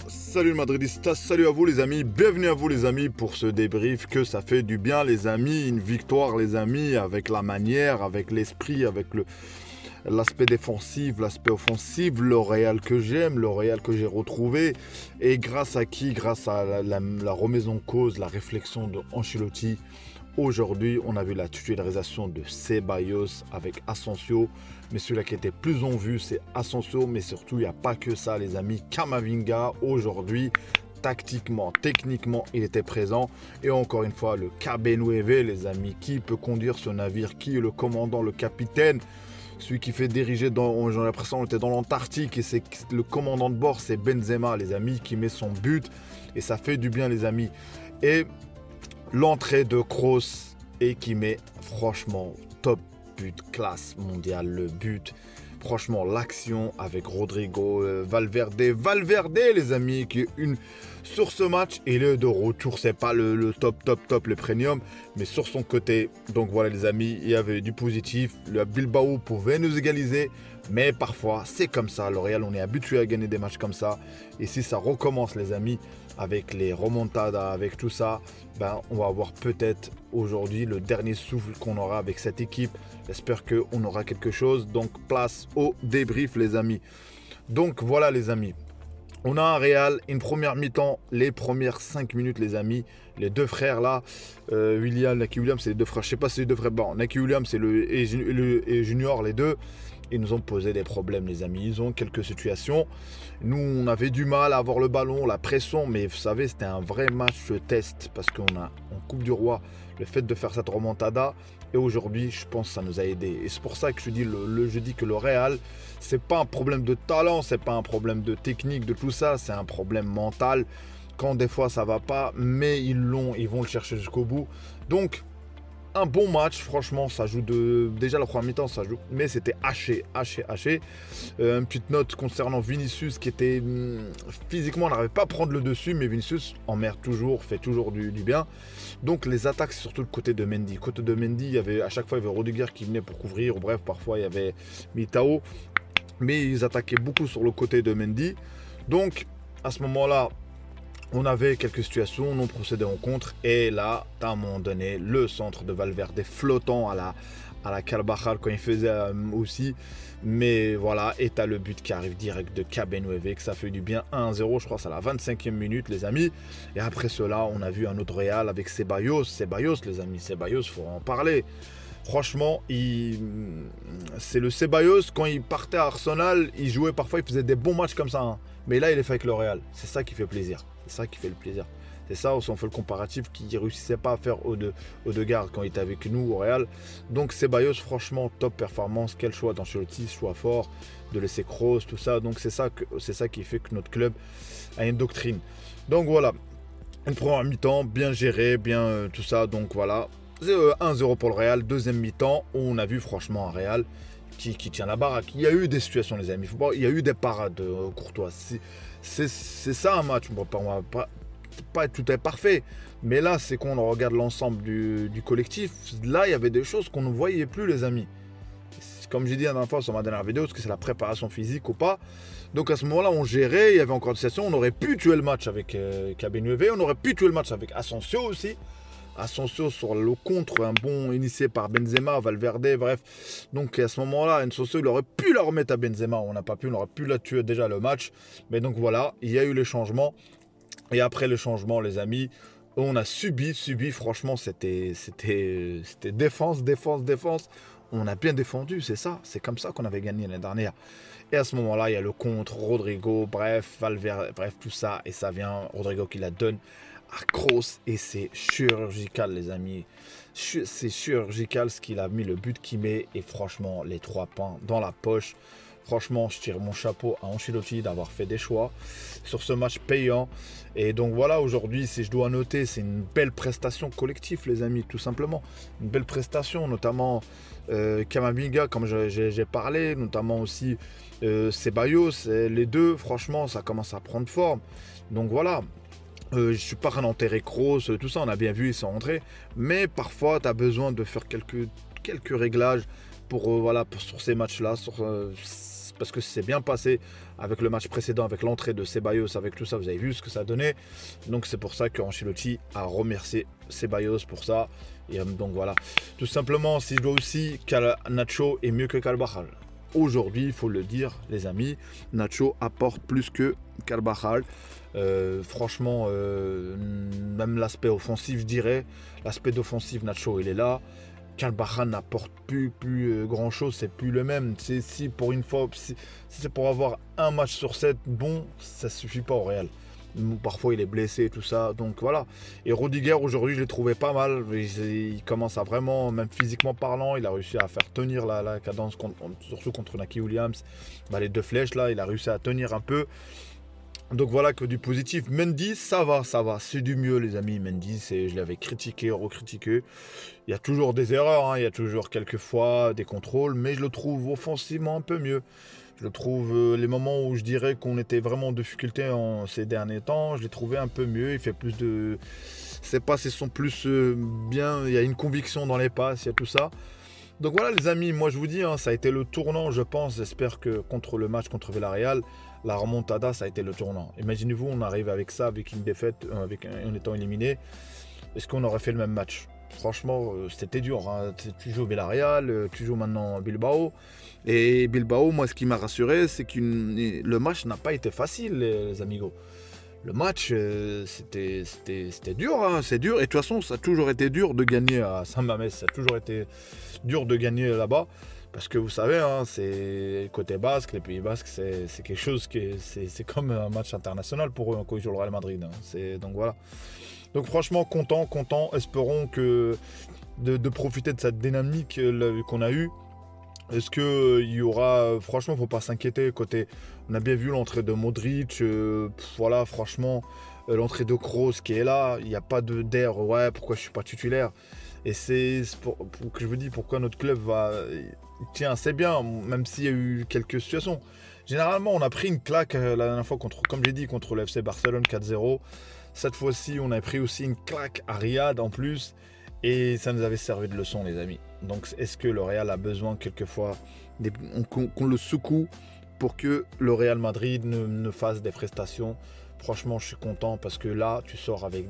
Salut le Madridista, salut à vous les amis, bienvenue à vous les amis pour ce débrief que ça fait du bien les amis, une victoire les amis avec la manière, avec l'esprit, avec l'aspect défensif, l'aspect offensif, le Real que j'aime, le Real que j'ai retrouvé et grâce à qui, grâce à la remise en cause, la réflexion de Ancelotti. Aujourd'hui, on a vu la titularisation de Ceballos avec Asensio. Mais celui-là qui était plus en vue, c'est Asensio. Mais surtout, il n'y a pas que ça, les amis. Camavinga, aujourd'hui, tactiquement, techniquement, il était présent. Et encore une fois, le KB9, les amis. Qui peut conduire ce navire? Qui est le commandant, le capitaine? Celui qui fait diriger, j'ai l'impression qu'on était dans l'Antarctique. Et c'est le commandant de bord, c'est Benzema, les amis, qui met son but. Et ça fait du bien, les amis. Et l'entrée de Kroos et qui met franchement top but, classe mondiale, le but. Franchement, l'action avec Rodrigo, Valverde, les amis, qui est une sur ce match. Et le de retour, c'est pas le top, le premium, mais sur son côté. Donc voilà, les amis, il y avait du positif. Le Bilbao pouvait nous égaliser, mais parfois, c'est comme ça. Le Real, on est habitué à gagner des matchs comme ça. Et si ça recommence, les amis, avec les remontadas, avec tout ça, on va avoir peut-être aujourd'hui le dernier souffle qu'on aura avec cette équipe. J'espère qu'on aura quelque chose. Donc, place au débrief, les amis. Donc, voilà, les amis. On a un Real, une première mi-temps, les premières 5 minutes, les amis. Les deux frères là, Naki Williams, c'est les deux frères. Je sais pas si c'est les deux frères. Bon, Naki Williams et Junior, les deux. Ils nous ont posé des problèmes, les amis. Ils ont quelques situations. Nous, on avait du mal à avoir le ballon, la pression. Mais vous savez, c'était un vrai match test. Parce qu'on a, en Coupe du Roi, le fait de faire cette remontada. Et aujourd'hui, je pense que ça nous a aidé. Et c'est pour ça que je dis que le Real, c'est pas un problème de talent, c'est pas un problème de technique, de tout ça. C'est un problème mental. Quand des fois, ça va pas. Mais ils vont le chercher jusqu'au bout. Donc, un bon match, franchement, ça joue déjà la première mi-temps, ça joue, mais c'était haché. Une petite note concernant Vinicius qui était physiquement, on n'arrivait pas à prendre le dessus, mais Vinicius emmerde toujours, fait toujours du bien. Donc les attaques, c'est surtout le côté de Mendy. Côté de Mendy, à chaque fois, il y avait Rudiger qui venait pour couvrir, ou bref, parfois il y avait Militao, mais ils attaquaient beaucoup sur le côté de Mendy. Donc à ce moment-là, on avait quelques situations, on procédait en contre. Et là, à un moment donné, le centre de Valverde flottant à la Carvajal quand il faisait aussi. Mais voilà, et t'as le but qui arrive direct de KB9, que ça fait du bien 1-0, je crois, c'est à la 25e minute, les amis. Et après cela, on a vu un autre Real avec Ceballos, les amis. Ceballos, il faut en parler. Franchement, c'est le Ceballos, quand il partait à Arsenal, il jouait parfois, il faisait des bons matchs comme ça. Hein. Mais là, il est fait avec le Real. C'est ça qui fait plaisir. C'est ça qui fait le plaisir. C'est ça, on fait le comparatif qu'il ne réussissait pas à faire Odegaard quand il était avec nous au Real. Donc Ceballos, franchement, top performance. Quel choix d'Ancelotti, choix fort, de laisser Kroos, tout ça. Donc c'est ça qui fait que notre club a une doctrine. Donc voilà, une première mi-temps, bien gérée, bien tout ça. Donc voilà, 1-0 pour le Real. Deuxième mi-temps, on a vu franchement un Real qui tient la baraque. Il y a eu des situations, les amis. Il y a eu des parades Courtois. C'est ça un match. On va pas être tout est parfait. Mais là, c'est qu'on regarde l'ensemble du collectif. Là, il y avait des choses qu'on ne voyait plus, les amis. Comme j'ai dit la dernière fois sur ma dernière vidéo, est-ce que c'est la préparation physique ou pas? Donc à ce moment-là, on gérait. Il y avait encore des situations. On aurait pu tuer le match avec KB9. On aurait pu tuer le match avec Asensio aussi. Asensio sur le contre, un bon initié par Benzema, Valverde, bref. Donc à ce moment-là, Asensio, il aurait pu la remettre à Benzema. On n'a pas pu, on aurait pu la tuer déjà le match. Mais donc voilà, il y a eu les changements. Et après les changements, les amis, on a subi. Franchement, c'était défense. On a bien défendu, c'est ça. C'est comme ça qu'on avait gagné l'année dernière. Et à ce moment-là, il y a le contre, Rodrigo, bref, Valverde, bref, tout ça. Et ça vient, Rodrigo qui la donne à Kroos et c'est chirurgical, les amis. C'est chirurgical ce qu'il a mis, le but qu'il met. Et franchement, les 3 points dans la poche. Franchement, je tire mon chapeau à Ancelotti d'avoir fait des choix sur ce match payant. Et donc voilà, aujourd'hui, si je dois noter, c'est une belle prestation collective, les amis, tout simplement. Une belle prestation, notamment Camavinga, comme j'ai parlé, notamment aussi Ceballos. Les deux, franchement, ça commence à prendre forme. Donc voilà. Je suis pas en enterrer Kroos, tout ça, on a bien vu, ils sont rentrés. Mais parfois, tu as besoin de faire quelques réglages pour, sur ces matchs-là, parce que c'est bien passé avec le match précédent, avec l'entrée de Ceballos, avec tout ça, vous avez vu ce que ça donnait. Donc c'est pour ça qu'Ancelotti a remercié Ceballos pour ça. Et donc voilà, tout simplement, si je dois aussi, Nacho est mieux que Carvajal. Aujourd'hui, il faut le dire, les amis, Nacho apporte plus que Carvajal. Franchement, même l'aspect offensif, je dirais, l'aspect d'offensif, Nacho, il est là. Carvajal n'apporte plus grand chose, c'est plus le même. Si pour une fois, si c'est pour avoir un match sur 7, bon, ça suffit pas au Real. Parfois il est blessé et tout ça, donc voilà. Et Rudiger aujourd'hui je l'ai trouvé pas mal, il commence à vraiment, même physiquement parlant, il a réussi à faire tenir la cadence, surtout contre Naki Williams. Les 2 flèches là, il a réussi à tenir un peu. Donc voilà, que du positif. Mendy, ça va, c'est du mieux les amis. Mendy, je l'avais critiqué, recritiqué. Il y a toujours des erreurs, il y a toujours quelques fois des contrôles, mais je le trouve offensivement un peu mieux. Je le trouve, les moments où je dirais qu'on était vraiment en difficulté ces derniers temps, je l'ai trouvé un peu mieux. Il fait plus de... Ses passes, ils sont plus bien, il y a une conviction dans les passes, il y a tout ça. Donc voilà les amis, moi je vous dis, ça a été le tournant, je pense. J'espère que contre le match contre Villarreal, la remontada, ça a été le tournant. Imaginez-vous, on arrive avec ça, avec une défaite, en étant éliminé. Est-ce qu'on aurait fait le même match? Franchement, c'était dur. Tu joues au Villarreal, tu joues maintenant à Bilbao. Et Bilbao, moi, ce qui m'a rassuré, c'est que le match n'a pas été facile, les amigos. Le match, c'était dur, c'est dur. Et de toute façon, ça a toujours été dur de gagner à San Mamés. Ça a toujours été dur de gagner là-bas. Parce que vous savez, c'est côté basque, les Pays Basques, c'est quelque chose c'est comme un match international pour eux quand ils jouent le Real Madrid. Donc voilà. Donc franchement, content. Espérons de profiter de cette dynamique qu'on a eue. Est-ce qu'il y aura... Franchement, il ne faut pas s'inquiéter. On a bien vu l'entrée de Modric. Voilà, franchement, l'entrée de Kroos qui est là. Il n'y a pas d'air. Ouais, pourquoi je ne suis pas titulaire? Et c'est pour que je vous dis pourquoi notre club tient assez bien, même s'il y a eu quelques situations. Généralement, on a pris une claque la dernière fois, comme j'ai dit, contre le FC Barcelone 4-0. Cette fois-ci, on a pris aussi une claque à Riyad en plus. Et ça nous avait servi de leçon, les amis. Donc, est-ce que le Real a besoin quelquefois qu'on le secoue pour que le Real Madrid ne fasse des prestations? Franchement, je suis content parce que là, tu sors avec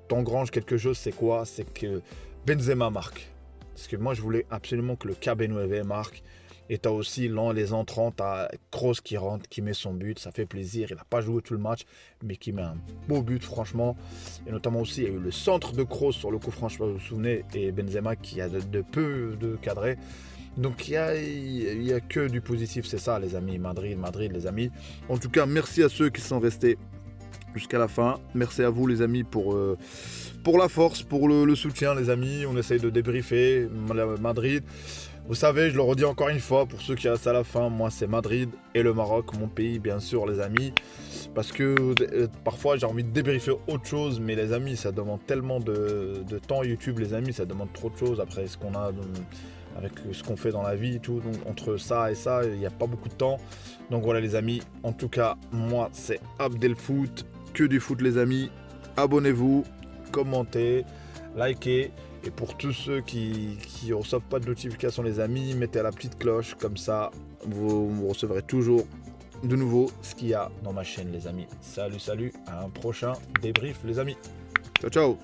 t'engranges quelque chose. C'est quoi? C'est que Benzema marque. Parce que moi, je voulais absolument que le KB9 marque. Et tu as aussi les entrants, tu as Kroos qui rentre, qui met son but, ça fait plaisir. Il n'a pas joué tout le match, mais qui met un beau but, franchement. Et notamment aussi, il y a eu le centre de Kroos sur le coup franc, je ne sais pas si vous vous souvenez, et Benzema qui a de peu de cadré. Donc il y a que du positif, c'est ça les amis. Madrid, les amis. En tout cas, merci à ceux qui sont restés jusqu'à la fin. Merci à vous les amis pour la force, pour le soutien les amis. On essaye de débriefer Madrid. Vous savez, je le redis encore une fois, pour ceux qui restent à la fin, moi c'est Madrid et le Maroc, mon pays bien sûr les amis. Parce que parfois j'ai envie de débriefer autre chose, mais les amis ça demande tellement de temps YouTube les amis, ça demande trop de choses après ce qu'on a avec ce qu'on fait dans la vie et tout. Donc entre ça et ça, il n'y a pas beaucoup de temps. Donc voilà les amis, en tout cas moi c'est Abdelfoot, que du foot les amis. Abonnez-vous, commentez, likez. Et pour tous ceux qui ne reçoivent pas de notification les amis, mettez à la petite cloche, comme ça vous recevrez toujours de nouveau ce qu'il y a dans ma chaîne les amis. Salut, à un prochain débrief les amis. Ciao.